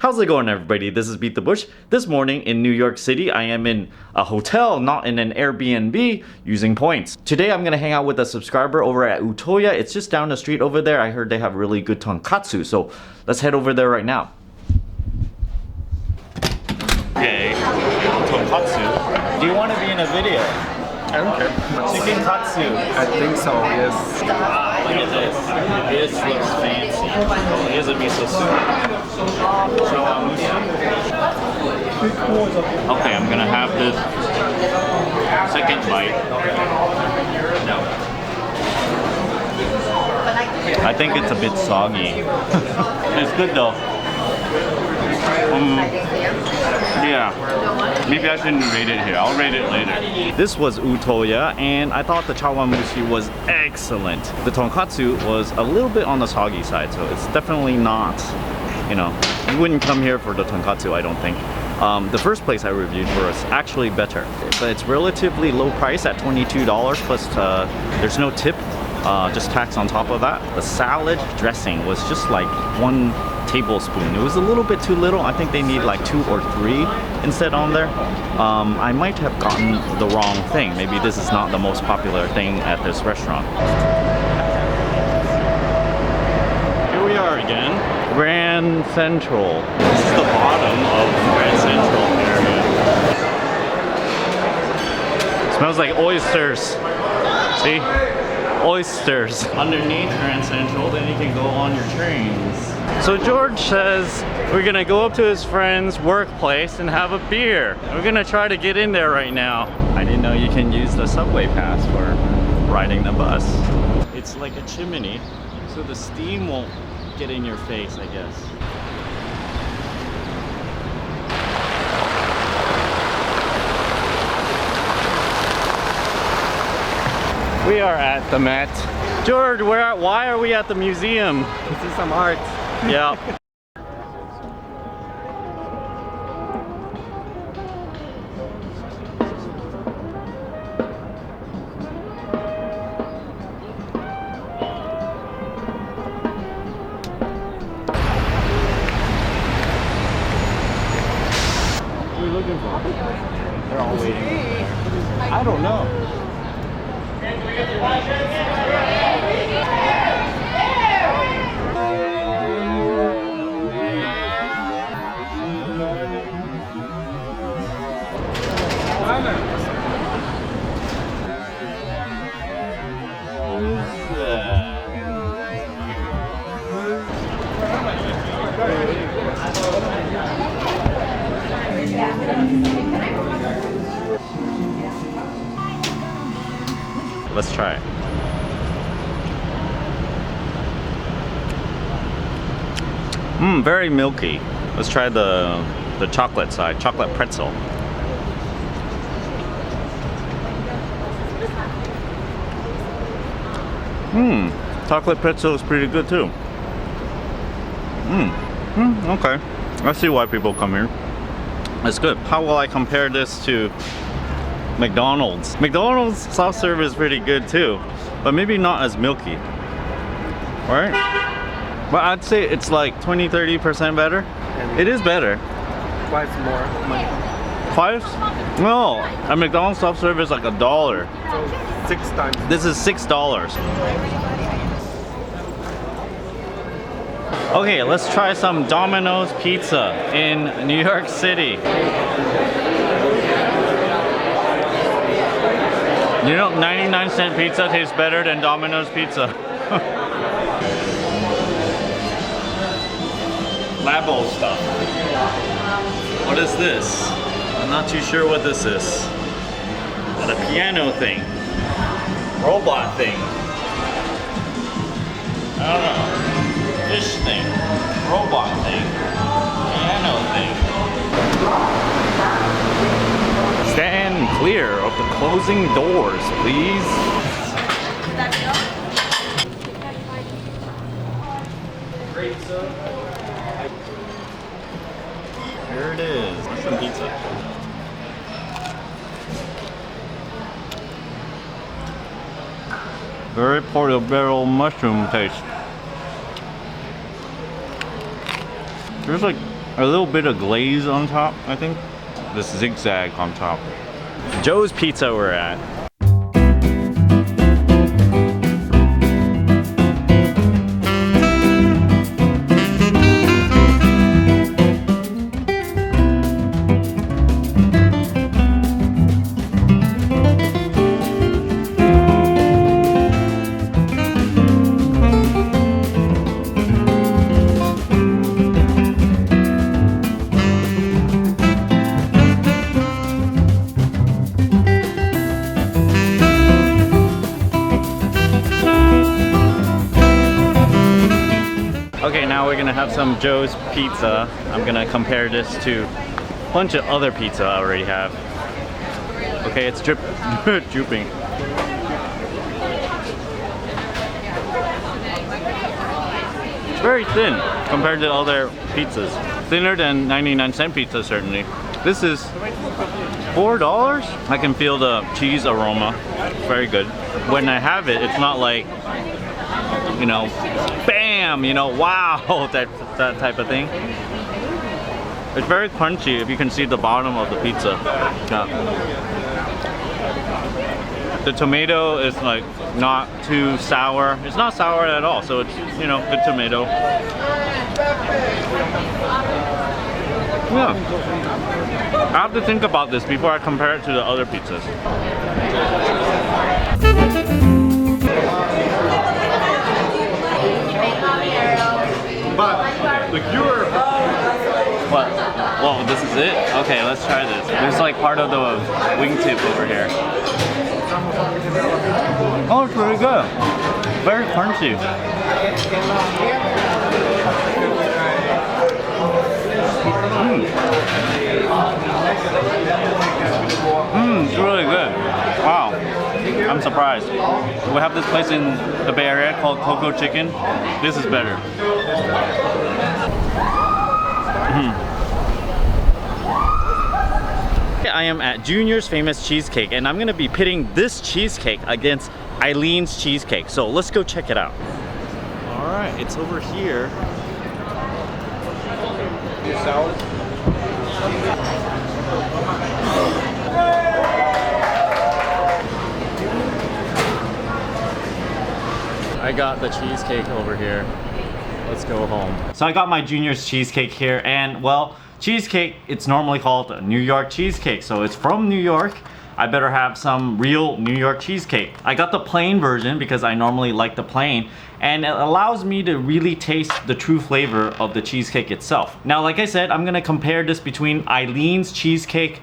How's it going, everybody? This is Beat the Bush. This morning in New York City, I am in a hotel, not in an Airbnb, using points. Today I'm gonna hang out with a subscriber over at Ootoya. It's just down the street over there. I heard they have really good tonkatsu, so let's head over there right now. Okay, tonkatsu. Do you want to be in a video? I don't care. Chicken katsu. I think so, yes. Wow, look at this. This looks fancy. Oh, here's a miso soup. Okay, I'm gonna have this second bite. I think it's a bit soggy. It's good though. Yeah, maybe I shouldn't rate it here. I'll rate it later. This was Ootoya, and I thought the chawanmushi was excellent. The tonkatsu was a little bit on the soggy side, so it's definitely not, you know, you wouldn't come here for the tonkatsu, I don't think. The first place I reviewed was actually better, but it's relatively low price at $22 plus there's no tip, just tax on top of that. The salad dressing was just like 1 tablespoon. It was a little bit too little. I think they need like 2 or 3 instead on there. I might have gotten the wrong thing. Maybe this is not the most popular thing at this restaurant. Here we are again. Grand Central. This is the bottom of Grand Central area. Smells like oysters. See? Oysters. Underneath Grand Central, then you can go on your trains. So George says we're gonna go up to his friend's workplace and have a beer. We're gonna try to get in there right now. I didn't know you can use the subway pass for riding the bus. It's like a chimney, so the steam won't get in your face, I guess. We are at the Met. George, why are we at the museum? To see some art. Yeah. What are we looking for? They're all waiting. I don't know. Let's try it. Very milky. Let's try the chocolate side, chocolate pretzel. Chocolate pretzel is pretty good too. Okay. I see why people come here. It's good. How will I compare this to McDonald's? McDonald's soft serve is pretty good too, but maybe not as milky, right? But I'd say it's like 20-30% better. It is better. Twice more money. Twice? No, a McDonald's soft serve is like $1. So 6 times. This is $6. Okay, let's try some Domino's pizza in New York City. You know, 99-cent pizza tastes better than Domino's pizza. Labo stuff. What is this? I'm not too sure what this is. Got a piano thing. Robot thing. I don't know. Fish thing. Robot thing. Piano thing. Stand clear of the closing doors, please. Here it is. Mushroom pizza. Very portobello mushroom taste. There's like A little bit of glaze on top, I think. This zigzag on top. Joe's Pizza we're at. Okay, now we're gonna have some Joe's Pizza. I'm gonna compare this to a bunch of other pizza I already have. Okay, it's drooping. It's very thin compared to other pizzas. Thinner than 99-cent pizza, certainly. This is $4. I can feel the cheese aroma. Very good. When I have it, it's not like, you know, bam, you know, wow, that type of thing. It's very crunchy if you can see the bottom of the pizza. Yeah. The tomato is like not too sour. It's not sour at all, so it's, you know, good tomato. Yeah. I have to think about this before I compare it to the other pizzas. But the cure. What? Whoa, this is it? Okay, let's try this. There's like part of the wingtip over here. Oh, it's really good. Very crunchy. It's really good. Wow. I'm surprised. We have this place in the Bay Area called Coco Chicken. This is better. I am at Junior's Famous Cheesecake and I'm gonna be pitting this cheesecake against Eileen's Cheesecake. So let's go check it out. Alright, it's over here. I got the cheesecake over here. Let's go home. So I got my Junior's cheesecake here, and well, cheesecake, it's normally called a New York cheesecake. So it's from New York. I better have some real New York cheesecake. I got the plain version because I normally like the plain, and it allows me to really taste the true flavor of the cheesecake itself. Now, like I said, I'm gonna compare this between Eileen's cheesecake,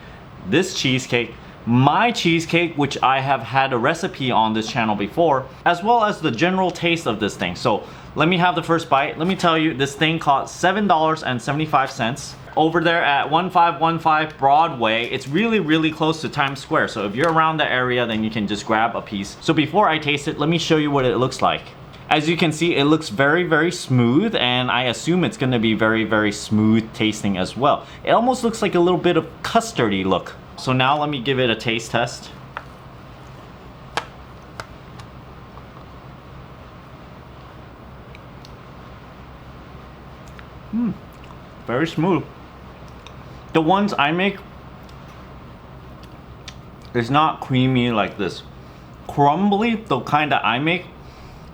this cheesecake, my cheesecake, which I have had a recipe on this channel before, as well as the general taste of this thing. So let me have the first bite. Let me tell you, this thing cost $7.75. Over there at 1515 Broadway, it's really close to Times Square. So if you're around the area, then you can just grab a piece. So before I taste it, let me show you what it looks like. As you can see, it looks very smooth, and I assume it's gonna be very smooth tasting as well. It almost looks like a little bit of custardy look. So now let me give it a taste test. Very smooth. The ones I make is not creamy like this. Crumbly, the kind that I make.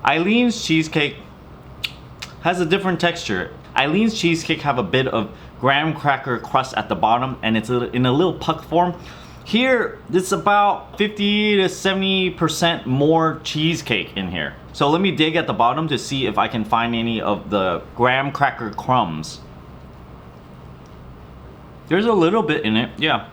Eileen's cheesecake has a different texture. Eileen's cheesecake have a bit of graham cracker crust at the bottom, and it's in a little puck form. Here, it's about 50 to 70% more cheesecake in here. So let me dig at the bottom to see if I can find any of the graham cracker crumbs. There's a little bit in it, yeah.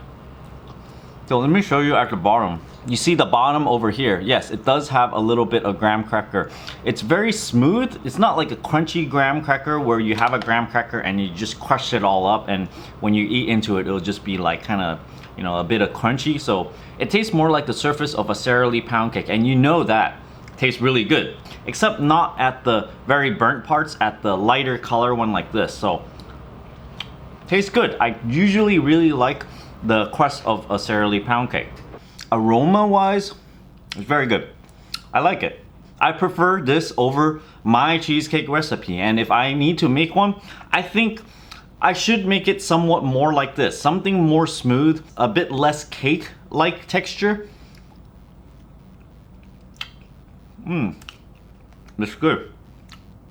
So let me show you at the bottom. You see the bottom over here. Yes, it does have a little bit of graham cracker. It's very smooth. It's not like a crunchy graham cracker where you have a graham cracker and you just crush it all up, and when you eat into it, it'll just be like kind of, you know, a bit of crunchy. So it tastes more like the surface of a Sara Lee pound cake, and you know that tastes really good. Except not at the very burnt parts, at the lighter color one like this. So tastes good. I usually really like the crust of a Sara Lee pound cake. Aroma wise, it's very good. I like it. I prefer this over my cheesecake recipe, and if I need to make one, I think I should make it somewhat more like this. Something more smooth, a bit less cake-like texture. It's good.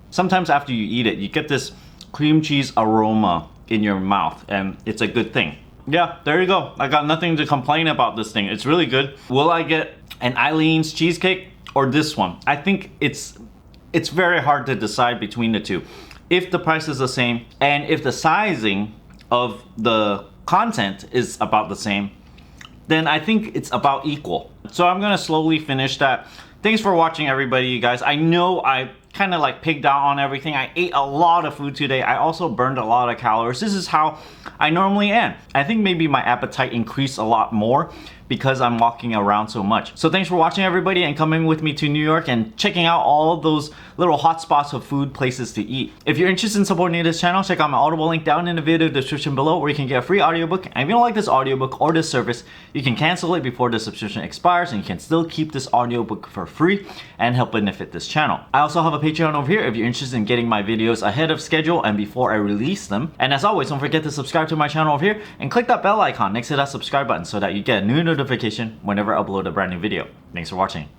Sometimes after you eat it, you get this cream cheese aroma in your mouth, and it's a good thing. Yeah, there you go. I got nothing to complain about this thing. It's really good. Will I get an Eileen's cheesecake or this one? I think it's very hard to decide between the two. If the price is the same, and if the sizing of the content is about the same, then I think it's about equal. So I'm gonna slowly finish that. Thanks for watching, everybody, you guys. I know I kind of like pigged out on everything. I ate a lot of food today. I also burned a lot of calories. This is how I normally am. I think maybe my appetite increased a lot more because I'm walking around so much. So thanks for watching, everybody, and coming with me to New York and checking out all of those little hotspots of food places to eat. If you're interested in supporting this channel, check out my Audible link down in the video description below, where you can get a free audiobook. And if you don't like this audiobook or this service, you can cancel it before the subscription expires, and you can still keep this audiobook for free and help benefit this channel. I also have a Patreon over here if you're interested in getting my videos ahead of schedule and before I release them. And as always, don't forget to subscribe to my channel over here and click that bell icon next to that subscribe button so that you get a new notification whenever I upload a brand new video. Thanks for watching.